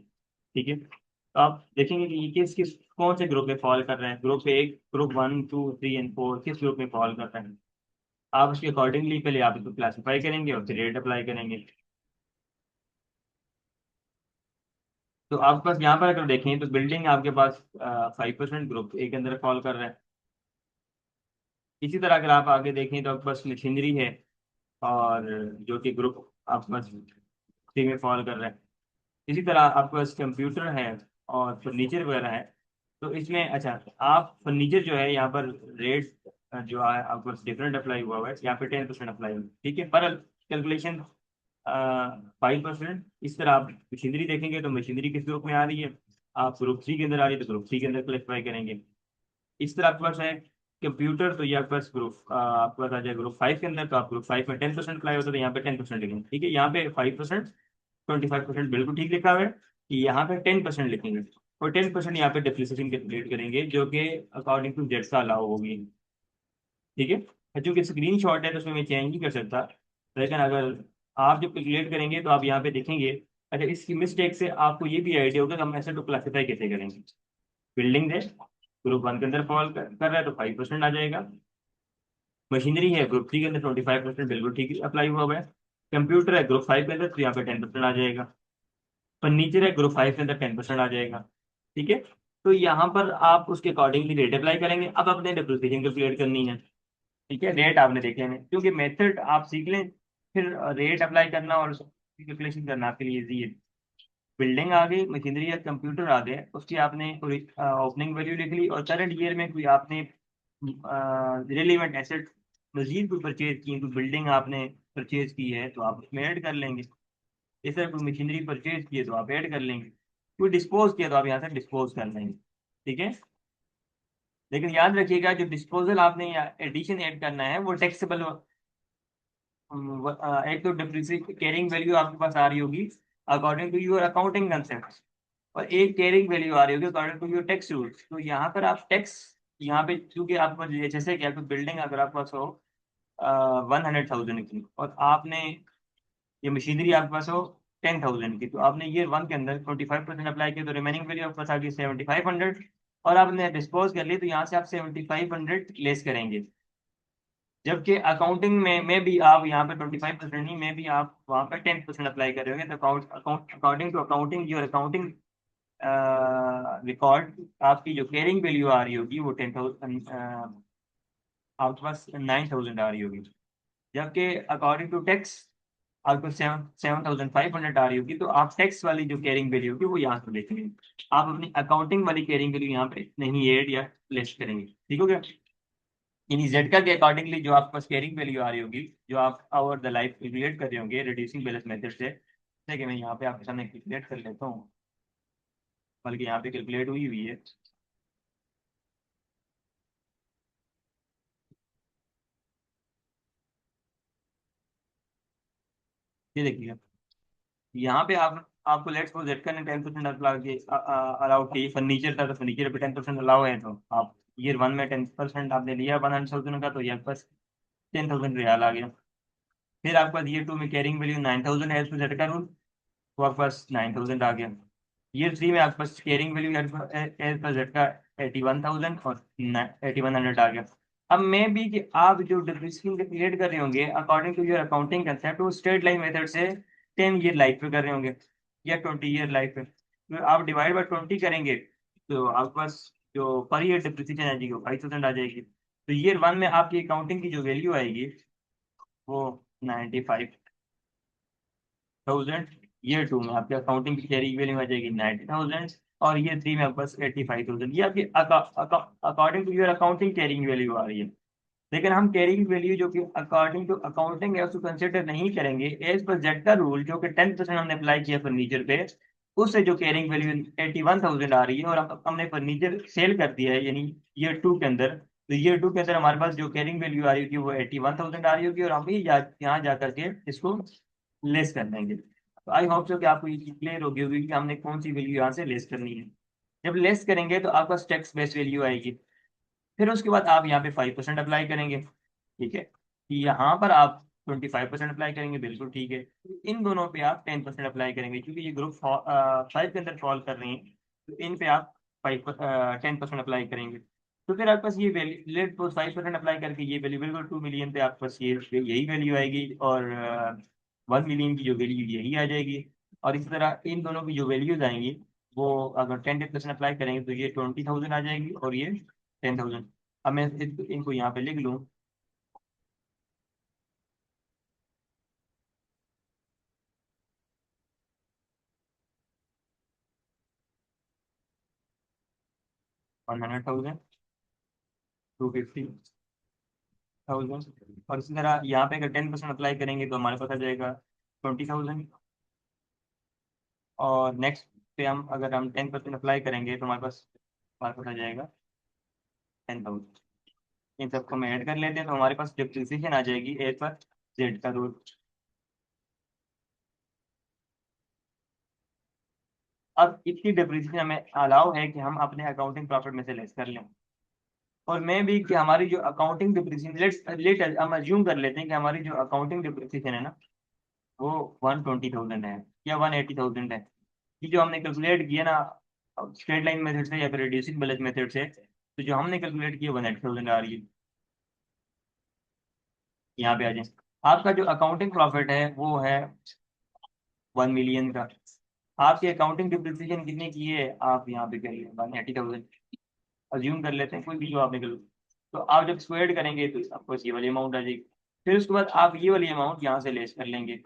Speaker 1: ठीक है। तो आप देखेंगे कि ये किस किस कौन से ग्रुप में फॉल कर रहे हैं। ग्रुप एक, group one, two, three and four किस ग्रुप में फॉल कर रहे हैं, आप उसके अकॉर्डिंगली पहले आप इसको क्लासीफाई करेंगे और फिर रेट अप्लाई करेंगे। तो आपके पास यहाँ पर अगर देखें तो बिल्डिंग आपके पास 5% ग्रुप ए के अंदर फॉल कर रहा है। इसी तरह अगर आप आगे देखें तो आपके पास मशीनरी है और जो कि ग्रुप आपके पास सी में फॉल कर रहा है। इसी तरह आपके पास कंप्यूटर है और फर्नीचर वगैरह है। तो इसमें अच्छा, आप फर्नीचर जो है यहाँ पर रेट जो है आपको डिफरेंट अप्लाई हुआ हुआ है, यहाँ पे 10% अप्लाई हुआ है, ठीक है, पर कैलकुलेशन 5%। इस तरह आप मशीनरी देखेंगे तो मशीनरी किस ग्रुप में आ रही है, आप ग्रुप थ्री के अंदर आ रही है तो ग्रुप थ्री के अंदर क्लासीफाई करेंगे। इस तरह आपके पास है कंप्यूटर, तो ये आपके पास आपके पास आ जाए ग्रुप फाइव के अंदर, तो आप ग्रुप फाइव में 10% अप्लाई होता है तो यहाँ पे 10% लिखेंगे, ठीक है। यहाँ पे 5%, 25% बिल्कुल ठीक लिखा हुआ है कि यहाँ पे 10% लिखेंगे, और 10% यहाँ पे डिप्रिसिएशन कैलकुलेट करेंगे जो कि अकॉर्डिंग टू जेड का अलाउ होगी, ठीक है। चूंकि स्क्रीन शॉट है तो उसमें मैं चेंज नहीं कर सकता, लेकिन अगर आप जब कैलकुलेट करेंगे तो आप यहाँ पे देखेंगे। अच्छा, इसकी मिस्टेक से आपको ये भी आइडिया होगा कि हम ऐसे तो क्लासीफाई कैसे करेंगे। बिल्डिंग है, ग्रुप वन के अंदर फॉल कर रहा है तो 5% आ जाएगा। मशीनरी है ग्रुप थ्री के अंदर 25% बिल्कुल ठीक अप्लाई हुआ हुआ है। कंप्यूटर है ग्रुप फाइव के अंदर तो यहाँ पे 10% आ जाएगा। फर्नीचर है ग्रुप फाइव के अंदर 10% आ जाएगा, ठीक है। तो यहाँ पर आप उसके अकॉर्डिंगली रेट अप्लाई करेंगे। अब अपने डिप्रिसिएशन कैलकुलेट करनी है, ठीक है। रेट आपने देखे हैं क्योंकि मेथड आप सीख लें, फिर रेट अप्लाई करना और कैलकुलेशन करना आपके लिए इजी है। बिल्डिंग आ गई, मशीनरी या कंप्यूटर आ गए, उसकी आपने ओपनिंग वैल्यू लिख ली, और करंट ईयर में कोई आपने रिलेवेंट एसेट मजीद कोई परचेज की, कोई बिल्डिंग आपने परचेज की है तो आप उसमें ऐड कर लेंगे। इस तरह कोई मशीनरी परचेज की है तो आप ऐड कर लेंगे। कोई डिस्पोज किया तो आप यहाँ से डिस्पोज कर लेंगे, ठीक है। लेकिन याद रखिएगा जो डिस्पोजल आपने या एडिशन ऐड करना है वो टैक्सेबल एक तो डिप्रिसिएट कैरिंग वैल्यू आपके पास आ रही होगी according to your accounting concept, और एक कैरिंग वैल्यू आ रही होगी according to your tax rules. तो यहाँ पर आप टैक्स, यहाँ पे क्योंकि आपके पास जैसे कि आपकी बिल्डिंग अगर आपके पास हो 100,000 की, और आपने ये मशीनरी आपके पास हो 10,000 की, तो आपने ईयर वन के अंदर 25% अप्लाई किया, तो रिमेनिंग वैल्यू आपके पास आ गई 7,500, और आपने डिस्पोज कर ली, तो यहाँ से आप 7,500 लेस करेंगे। जबकि अकाउंटिंग में भी आप यहाँ पे 25% नहीं, में भी आप वहाँ पे 10% अप्लाई कर रहे होंगे, तो according to accounting your accounting record, आपकी जो कैरिंग वैल्यू आ रही होगी वो 10,000 आपके पास 9,000 आ रही होगी। जबकि अकॉर्डिंग टू टैक्स आपको 7,500 आ रही होगी। तो आप टैक्स वाली जो कैरिंग वैल्यू होगी वो यहाँ से देखेंगे, आप अपनी अकाउंटिंग वाली कैरिंग वैल्यू यहाँ पे नहीं ऐड या लेस करेंगे। ठीक हो गया? यानी जेडका के अकॉर्डिंगली जो आपके पास कैरिंग वैल्यू आ रही होगी, जो आप ओवर द लाइफ कैलकुलेट कर रहे होंगे रिड्यूसिंग बैलेंस मेथड से, देखिए मैं यहाँ पे आपके सामने कैलकुलेट कर लेता हूँ, बल्कि यहाँ पे कैलकुलेट हुई हुई है। ये देखिए, यहाँ पे आप आपको लेट्स सपोज जेड का ने 10% अलाउड किया, फर्नीचर था तो फर्नीचर पे 10% अलाउ है, तो आप ईयर वन में 10% आपने लिया 100,000 का, तो ये आपके पास 10,000 रियाल आ गया। फिर आपके पास ईयर टू में कैरिंग वैल्यू 9,000 है, जेड का रूल, तो आपके पास 9,000 आ गया। ईयर थ्री में आपके पास carrying value as per Z का 81,000 और 8,100 आ गया। अब मैं भी कि आप जो डिप्रिसिएशन कैलकुलेट कर रहे होंगे according to your accounting concept, वो स्ट्रेट लाइन मेथड से 10 ईयर लाइफ पे कर रहे होंगे या 20 ईयर लाइफ पे, तो आप डिवाइड बाय 20 करेंगे, तो आपके पास जो पर ईयर डिप्रिसिएशन आ जाएगी वो 5,000 आ जाएगी। तो ईयर वन में आपकी अकाउंटिंग की जो वैल्यू आएगी वो 95,000। ईयर टू में आपके अकाउंटिंग की कैरी वैल्यू आ जाएगी 90,000, और ईयर थ्री में आपके पास 85,000। ये आपकी according to your accounting carrying value आ रही है। लेकिन हम कैरिंग वैल्यू जो कि अकॉर्डिंग टू अकाउंटिंग है उसको कंसिडर नहीं करेंगे, एज पर जेड का रूल जो कि 10% हमने अप्लाई किया फर्नीचर पे, उससे जो कैरिंग वैल्यू 81,000 आ रही है, और हमने फर्नीचर सेल कर दिया है यानी ईयर टू के अंदर, तो ईयर टू के अंदर हमारे पास जो कैरिंग वैल्यू आ रही होगी वो 81,000 आ रही होगी, और हम भी यहाँ जा करके इसको लेस कर देंगे। तो आई होप सो कि आपको ये क्लियर होगी होगी कि हमने कौन सी वैल्यू यहाँ से लेस करनी है। जब लेस करेंगे तो आपका टैक्स बेस वैल्यू आएगी। फिर उसके बाद आप यहाँ पे 5% अप्लाई करेंगे। ठीक है, यहाँ पर आप 25% अप्लाई करेंगे, बिल्कुल ठीक है। इन दोनों पे आप 10% अप्लाई करेंगे, क्योंकि ये ग्रुप 5 के अंदर फॉल कर रहे हैं, तो इन पे आप 10% अप्लाई करेंगे। तो फिर आपके पास ये वैल्यू लेट 5% अप्लाई करके ये वैल्यू बिल्कुल 2 मिलियन पे आपके पास ये यही वैल्यू आएगी, और 1 मिलियन की जो वैल्यू यही आ जाएगी। और इसी तरह इन दोनों की जो वैल्यूज आएंगी, वो अगर 10% अप्लाई करेंगे तो ये 20,000 आ जाएगी, और ये 10,000। अब मैं इनको यहाँ पे लिख लूँ। 100,000, 250,000, और इसी तरह यहाँ पे अगर 10% अप्लाई करेंगे तो हमारे पास आ जाएगा 20,000। और नेक्स्ट पे अगर हम 10% अप्लाई करेंगे तो हमारे पास आ जाएगा 10,000। इन सबको हम ऐड कर लेते हैं, तो हमारे पास डिप्रिसिएशन आ जाएगी एज पर जेड का रूल। अब इतनी डिप्रिसिएशन हमें अलाउ है कि हम अपने अकाउंटिंग प्रॉफिट में से लेस कर लें। और मैं भी कि हमारी जो अकाउंटिंग डिप्रिसिएशन लेट लेट हम अज्यूम कर लेते हैं कि हमारी जो अकाउंटिंग डिप्रिसिएशन है ना, वो 120,000 है या 180,000 है। ये जो हमने कैलकुलेट किया ना स्ट्रेट लाइन मेथड से या फिर रिड्यूसिंग बैलेंस मेथड से, तो जो हमने कैलकुलेट किया 180,000 आ रही है। यहाँ पे आ जाए, आपका जो अकाउंटिंग प्रॉफिट है वो है 1 मिलियन का। आपकी अकाउंटिंग डिप्रिसिएशन कितने की है, आप यहाँ पे करिए 180,000 अज्यूम कर लेते हैं, कोई भी जो आप निकल। तो आप जब स्क्वायर करेंगे तो आपको ये वाली अमाउंट आ जाएगी। फिर उसके बाद आप ये वाली अमाउंट यहाँ से लेस कर लेंगे,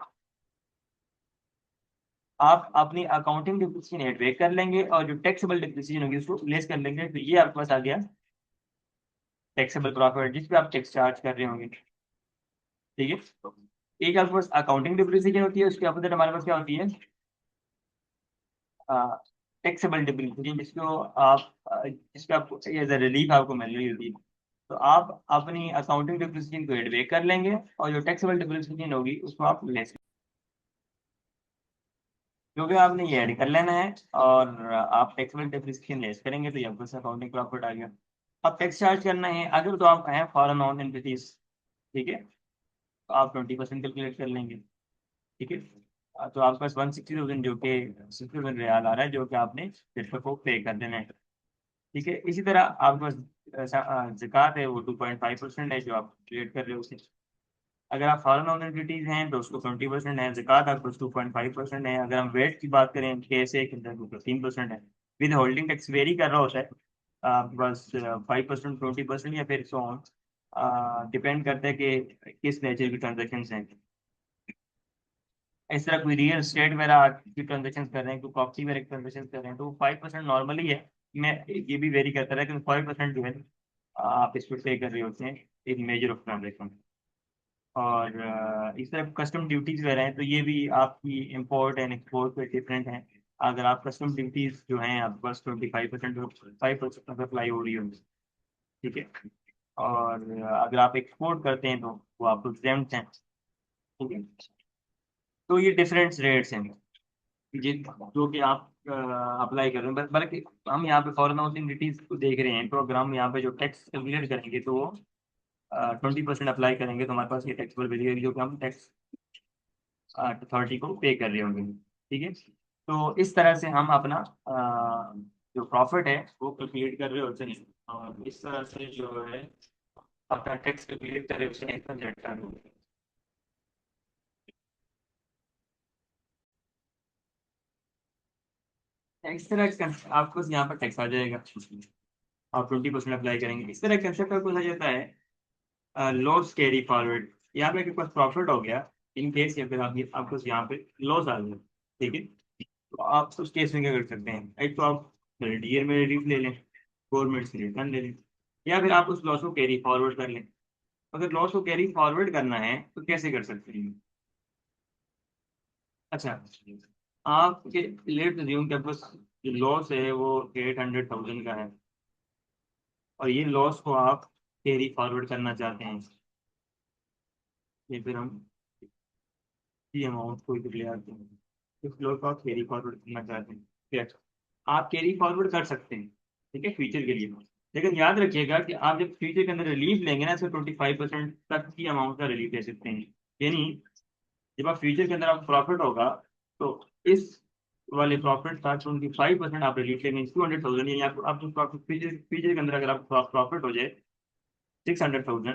Speaker 1: आप अपनी अकाउंटिंग डिप्रिसिएशन एड बैक कर लेंगे, और जो टैक्सेबल डिप्रिसिएशन होगी उसको लेस कर लेंगे, तो ये आपके पास आ गया टैक्सेबल प्रॉफिट जिस पे आप टैक्स चार्ज कर रहे होंगे। ठीक है, तो एक आपके पास अकाउंटिंग डिप्रिसिएशन होती है, उसके अपोजिट हमारे पास क्या होती है, टैक्सेबल डिप्रिसिएशन, जिसको आप जिसका आपको एज अ रिलीफ आपको मिल रही होती है। तो आप अपनी अकाउंटिंग डिप्रिसिएशन को एड बैक कर लेंगे और जो टैक्सेबल डिप्रिसिएशन होगी उसको आप लेस, जो भी आपने ये ऐड कर लेना है और आप टैक्सेबल डिप्रिसिएशन लेस करेंगे तो ये आपका अकाउंटिंग प्रॉफिट आ गया। अब टैक्स चार्ज करना है अगर तो आप हैं फॉरेन ओन एंटिटीज, ठीक है, तो आप 20% कैलकुलेट कर लेंगे, ठीक है। तो आपके पास 160,000 जो कि 60,000 रियाल आ रहा है जो कि आपने फिर को पे कर देना है, ठीक है। इसी तरह आपके पास ज़कात है वो 2.5% है जो आप क्रिएट कर रहे हो उसे। अगर आप फॉरेन ओन एंटिटीज हैं तो उसको 20% है, ज़कात आपको 2.5% है। अगर हम वेट की बात करें केस के अंदर तो 3% है। विद होल्डिंग टैक्स वेरी कर रहा होता है आपके पास 5%, 20% या फिर सो ऑन, डिपेंड करता है कि किस नेचर की ट्रांजेक्शन हैं। इस तरह कोई रियल स्टेट मेरा की ट्रांजेक्शन कर रहे हैं, कोई प्रॉपर्टी मेरे ट्रांजेक्शन कर रहे हैं तो 5% नॉर्मली है। मैं ये भी वेरी करता है लेकिन 5% जो है आप इस पर पे कर रहे होते हैं एक मेजर ऑफ ट्रांजेक्शन। और इस तरह कस्टम ड्यूटीज वगैरह हैं तो ये भी आपकी इम्पोर्ट एंड एक्सपोर्ट पे डिफरेंट हैं। अगर आप कस्टम ड्यूटीज जो हैं आपके पास 25%, 5% अप्लाई हो रही होगी, ठीक है। और अगर आप एक्सपोर्ट करते हैं तो वो आपको एग्जेम्प्ट हैं, ठीक है। तो ये डिफरेंट रेट्स हैं जिन जो कि आप अप्लाई कर रहे हैं, बल्कि हम यहाँ पे फॉरेन हाउस एंटिटीज को देख रहे हैं तो अगर हम यहाँ पे जो टैक्स कैलकुलेट करेंगे तो वो 20% अप्लाई करेंगे तो हमारे पास ये टैक्सेबल वैल्यू है जो कि हम टैक्स अथॉरिटी को पे कर रहे होंगे, ठीक है। तो इस तरह से हम अपना जो प्रॉफिट है वो कैलकुलेट कर रहे होते हैं और इस तरह से जो है अपना टैक्स कैलकुलेट कर रहे होते हैं इनकम जनरेट करने में। इस तरह का आपको यहाँ पर टैक्स आ जाएगा, आप 20% अप्लाई करेंगे। इस तरह कंसेप्ट आपको आ जाता है लॉस कैरी फॉरवर्ड। यहाँ पे आपके पास प्रॉफिट हो गया इन केस, या फिर आप आपको यहाँ पे लॉस आ गया, ठीक है। तो आप उस केस में क्या कर सकते हैं, एक तो आप ईयर में रिलीफ ले लें, गवर्नमेंट से रिटर्न ले लें, या फिर आप उस लॉस को कैरी फॉरवर्ड कर लें। अगर लॉस को कैरी फॉरवर्ड करना है तो कैसे कर सकते हैं। अच्छा, आपके लेट अज्यूम के पास जो लॉस है वो 800,000 का है और ये लॉस को आप कैरी फॉरवर्ड करना चाहते हैं, ये फिर हम ये अमाउंट को इधर ले आते हैं, इस लॉस को आप कैरी फॉरवर्ड करना चाहते हैं, ठीक है। आप कैरी फॉरवर्ड कर सकते हैं, ठीक है, फ्यूचर के लिए। लेकिन याद रखिएगा कि आप जब फ्यूचर के अंदर रिलीफ लेंगे ना, इसमें 25% तक की अमाउंट का रिलीफ ले सकते हैं। यानी जब आप फ्यूचर के अंदर आपको प्रॉफिट होगा तो इस वाले प्रॉफिट का 25% आप रिलीफ लेंगे, 200,000। यानी आपको प्रॉफिट फ्यूचर फ्यूचर के अंदर अगर आपको प्रॉफिट हो जाए 600,000,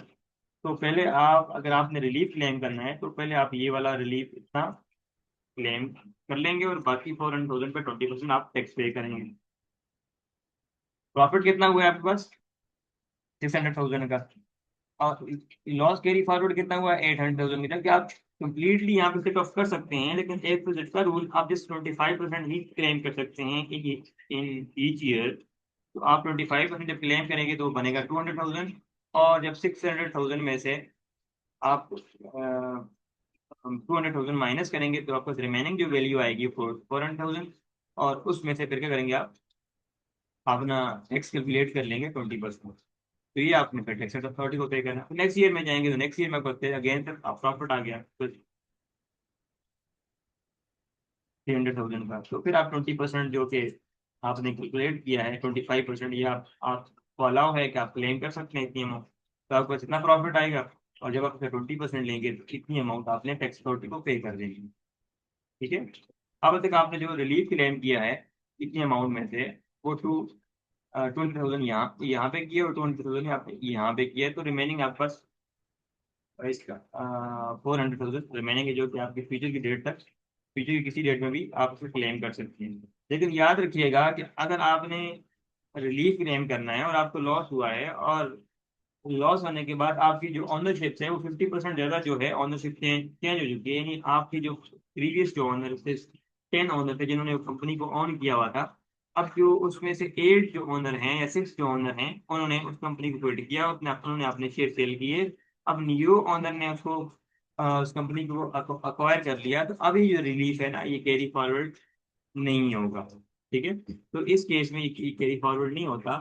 Speaker 1: तो पहले आप अगर आपने रिलीफ क्लेम करना है तो पहले आप ये वाला रिलीफ इतना क्लेम कर लेंगे और बाकी 400,000 पे 20% आप टैक्स पे करेंगे। प्रॉफिट कितना हुआ है आपके पास 600,000 का, और लॉस कैरी फॉरवर्ड कितना हुआ 800,000 का, कि आप कंप्लीटली यहाँ पे सेट ऑफ कर सकते हैं। लेकिन एक तो जिसका रूल आप जिस 25% ही क्लेम कर सकते हैं इन ईच ईयर, तो आप 25% जब क्लेम करेंगे तो बनेगा 200,000। और जब 600,000 में से आप 200,000 माइनस करेंगे तो आपको रिमेनिंग जो वैल्यू आएगी 400,000, और उसमें से फिर क्या करेंगे आप अपना टैक्स कैलकुलेट कर लेंगे 20%। तो ये आपने फिर टैक्स अथॉरिटी को पे करना। नेक्स्ट ईयर में जाएंगे तो नेक्स्ट ईयर में करते हैं अगेन तक आप प्रॉफिट आ गया तो 300,000 का, तो फिर आप 20% जो कि आपने कैलकुलेट किया है 25%, ये आपको अलाउ है कि आप क्लेम कर सकते हैं इतनी अमाउंट। तो आपको इतना प्रॉफिट आएगा और जब आप 20% लेंगे तो कितनी अमाउंट आपने टैक्स अथॉरिटी को पे कर देंगे, ठीक है। अब तक आपने जो रिलीफ क्लेम किया है इतनी अमाउंट में से वो 20,000 यहाँ यहाँ पे किया और 20,000 आपने यहाँ पे किया है, तो रिमेनिंग आपके पास इसका 400,000 रिमेनिंग है जो कि आपके फ्यूचर की डेट तक, फ्यूचर की किसी डेट में भी आप उसे क्लेम कर सकते हैं। लेकिन याद रखिएगा कि अगर आपने रिलीफ क्लेम करना है और आपको लॉस हुआ है और लॉस होने के बाद आपकी जो ऑनरशिप है वो 50% ज़्यादा जो है ऑनरशिप चेंज हो चुकी है। यानी आपकी जो प्रीवियस जो ऑनर थे 10 ऑनर थे जिन्होंने कंपनी को ऑन किया हुआ था, अब जो उसमें से 8 जो ऑनर हैं या 6 जो ऑनर हैं उन्होंने उस कंपनी को क्विट किया, उन्होंने अपने शेयर सेल किए। अब न्यू ऑनर ने उसको उस कंपनी को अक्वायर कर लिया, तो अभी जो रिलीफ है ना ये कैरी फॉरवर्ड नहीं होगा, ठीक है। तो इस केस में ये कैरी फॉरवर्ड नहीं होता।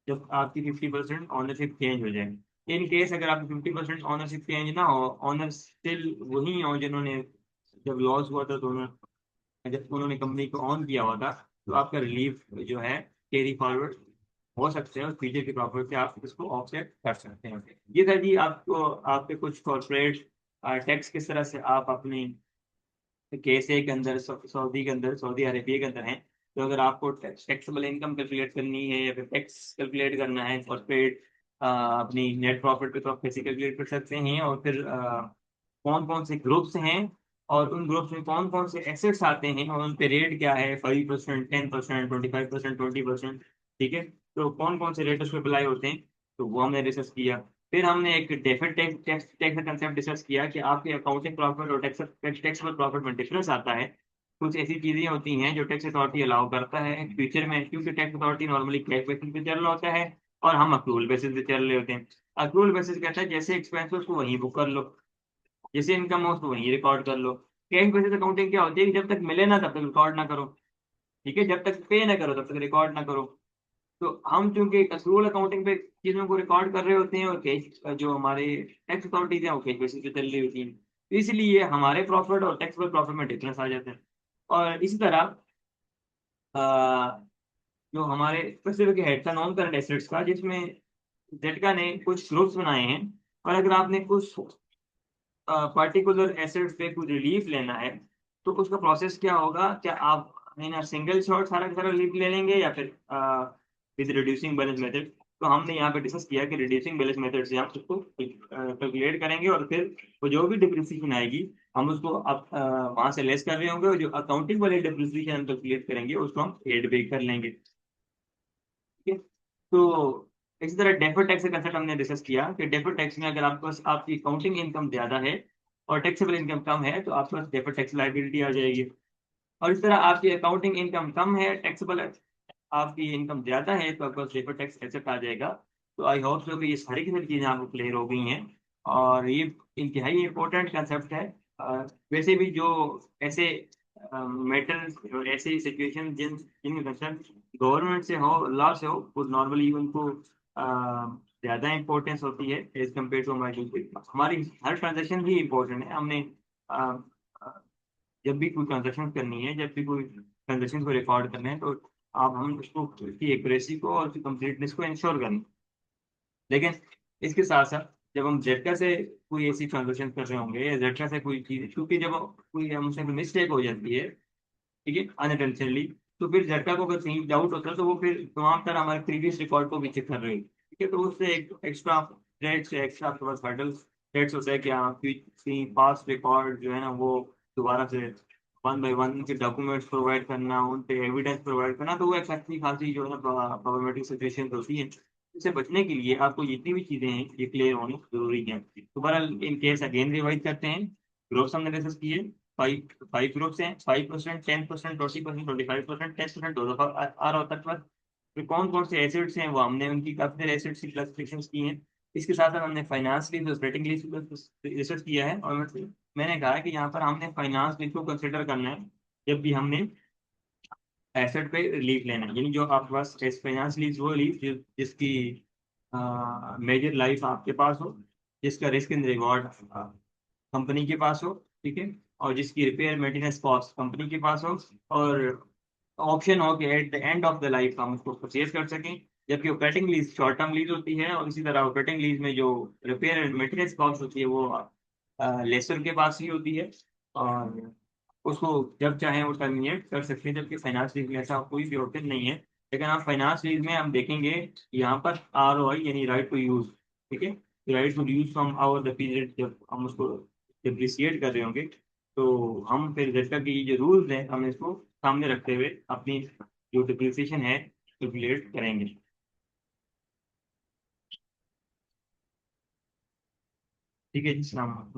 Speaker 1: जब आपकी 50% ऑनरशिप चेंज हो जाए। इन केस अगर आपकी 50% ऑनरशिप चेंज ना हो, ऑनर स्टिल वही हो जिन्होंने जब लॉस हुआ था, तो जब उन्होंने कंपनी को ऑन किया हुआ था, तो आपका रिलीफ जो है कैरी फॉरवर्ड हो सकते हैं और फ्यूचर के प्रॉफिट से आप इसको ऑफसेट कर सकते हैं। ये था जी आपको आपके कुछ कॉर्पोरेट टैक्स किस तरह से आप अपनी केएसए के अंदर सऊदी के अंदर, सऊदी अरेबिया के अंदर हैं। तो अगर आपको टैक्सेबल इनकम कैलकुलेट करनी है या फिर टैक्स कैलकुलेट करना है कॉर्पोरेट अपनी नेट प्रॉफिट पे, तो आप कैसे कैलकुलेट कर सकते हैं, और फिर कौन कौन से ग्रुप्स हैं और उन ग्रुप्स में कौन कौन से एसेट्स आते हैं और उन पे रेट क्या है, 5%, 10%, 25%, 20%। ठीक है, तो कौन कौन से रेट उस पर अप्लाई होते हैं, तो वो हमने डिस्कस किया। फिर हमने एक डेफर्ड टैक्स टैक्स टैक्स का कंसेप्ट डिस्कस किया कि आपके अकाउंटिंग प्रॉफिट और टैक्सेबल प्रॉफिट में डिफरेंस आता है। कुछ ऐसी चीजें होती हैं जो टैक्स अथॉरिटी अलाउ करता है फ्यूचर में, क्योंकि tax authority normally cash basis पे चल रहा होता है और हम अक्रूवल बेसिस पे चल रहे होते हैं। अक्रूवल बेसिस कहता है जैसे एक्सपेंस हो उसको वहीं बुक कर लो, जैसे इनकम हो उसको वहीं रिकॉर्ड कर लो। कैश बेसिस अकाउंटिंग क्या होती है कि जब तक मिले ना तब तक रिकॉर्ड ना करो। ठीक है, जब तक पे ना करो तब तक रिकॉर्ड ना करो। तो हम चूंकि अक्रूवल अकाउंटिंग पे चीजों को रिकॉर्ड कर रहे होते हैं और कैश जो हमारे टैक्स अथॉरिटीज हैं वो कैश बेसिस पे चल रही होती हैं, तो इसलिए हमारे प्रॉफिट और टैक्सेबल प्रॉफिट में डिफरेंस आ जाते हैं। और इसी तरह अ, जो हमारे स्पेसिफिक हेड था नॉन करंट एसेट्स का, जिसमें जेटका ने कुछ ग्रुप्स बनाए हैं, और अगर आपने कुछ पर्टिकुलर एसेट्स पे कुछ रिलीफ लेना है, तो उसका प्रोसेस क्या होगा, क्या आप इन सिंगल शॉट सारा का सारा रिलीफ ले लेंगे या फिर विद रिड्यूसिंग बैलेंस मेथड। तो हमने यहाँ पे डिस्कस किया कि रिड्यूसिंग बैलेंस मेथड से हम उसको कैलकुलेट करेंगे, और फिर वो जो भी डिप्रिसिएशन आएगी हम उसको अब वहां से लेस कर रहे होंगे, और जो अकाउंटिंग वाले डिप्रिसिएशन हम कैलकुलेट करेंगे उसको हम एड पे कर लेंगे। ठीक है, तो इसी तरह डेफर्ड टैक्स का कंसेप्ट हमने डिस्कस किया कि डेफर्ड टैक्स में अगर आपके पास आपकी अकाउंटिंग इनकम ज्यादा है और टैक्सेबल इनकम कम है, तो आपके पास डेफर्ड टैक्स लायबिलिटी आ जाएगी। और इस तरह आपकी अकाउंटिंग इनकम कम है, टैक्सेबल आपकी इनकम ज्यादा है, तो आपके पास डेफर्ड टैक्स एसेट आ जाएगा। तो आई होप सो कि ये सारी की सारी चीजें आपको क्लियर हो गई हैं, और ये इंतहाई इंपॉर्टेंट कंसेप्ट है। वैसे भी जो ऐसे मैटर और ऐसे सिचुएशन जिनके कंसर्न गवर्नमेंट से हो, लॉ से हो, वो नॉर्मली उनको ज्यादा इंपॉर्टेंस होती है एज कम्पेयर टू हमारी हर ट्रांजेक्शन ही इंपॉर्टेंट है। हमने अ, अ, जब भी कोई ट्रांजेक्शन करनी है, जब भी कोई ट्रांजेक्शन को रिकॉर्ड करना है, तो आप हम उसको उसकी एक्यूरेसी को और उसकी कंप्लीटनेस को इंश्योर करें। लेकिन इसके साथ साथ जब हम जेटका से कोई ऐसी ट्रांजेक्शन कर रहे होंगे या जेटका से कोई चीज, क्योंकि जब कोई हमसे मिस्टेक हो जाती है, ठीक है, अनइंटेंशनली, तो फिर झटका को अगर कहीं डाउट होता है तो वो फिर तमाम तरह हमारे प्रीवियस रिकॉर्ड को भी चेक कर रहे हैं। ठीक है, तो उससे एक एक्स्ट्रा थ्रेड्स एक्स्ट्रा आपके पास हर्डल्स थ्रेड्स होता है कि हाँ कहीं पास रिकॉर्ड जो है ना वो दोबारा से वन बाय वन के डॉक्यूमेंट्स प्रोवाइड करना, उन पे एविडेंस प्रोवाइड करना, तो वो एक अच्छी खासी जो है ना प्रॉब्लमेटिक सिचुएशन होती है। इससे बचने के लिए आपको जितनी भी चीजें हैं ये क्लियर होनी जरूरी है। तो बहरहाल इन केस अगेन रिवाइज करते हैं। ग्रोथ हमने डिस्कस किए, फाइव फाइव ग्रुप्स हैं, 5%, 10%, 20%, 25%, 10% दो दफा आ रहा होता है। फिर कौन कौन से एसिड्स हैं वो हमने उनकी काफी सारे एसिड्स की क्लासिफिकेशन की हैं। इसके साथ साथ हमने finance lease operating lease research किया है, और मैंने कहा कि यहाँ पर हमने फाइनेंस लीज को कंसिडर करना है जब भी हमने एसेट पे रिलीफ लेना है। यानी जो आपके पास फाइनेंस लीज वो लीज जिसकी मेजर लाइफ आपके पास हो, जिसका रिस्क इन रिवॉर्ड कंपनी के पास हो, ठीक है, और जिसकी रिपेयर मेंटेनेंस कॉस्ट कंपनी के पास हो, और ऑप्शन हो कि at the end of the life हम उसको परचेज कर सकें। जबकि operating lease short term lease होती है, और इसी तरह ऑपरेटिंग लीज में जो रिपेयर एंड मेंटेनेंस कॉस्ट होती है वो लेसर के पास ही होती है, और उसको जब चाहे वो टर्मिनेट कर सकते हैं। जबकि फाइनेंस लीज में ऐसा कोई भी ऑप्शन नहीं है। लेकिन आप फाइनेंस लीज में हम देखेंगे यहाँ पर ROI यानी राइट टू यूज, ठीक है, right to use from our the period, जब हम उसको डिप्रिसिएट कर रहे होंगे, तो हम फिर जैसा कि ये जो रूल्स हैं हम इसको सामने रखते हुए अपनी जो डिप्रिसिएशन है कैलकुलेट करेंगे। ठीक है जी, सलाम।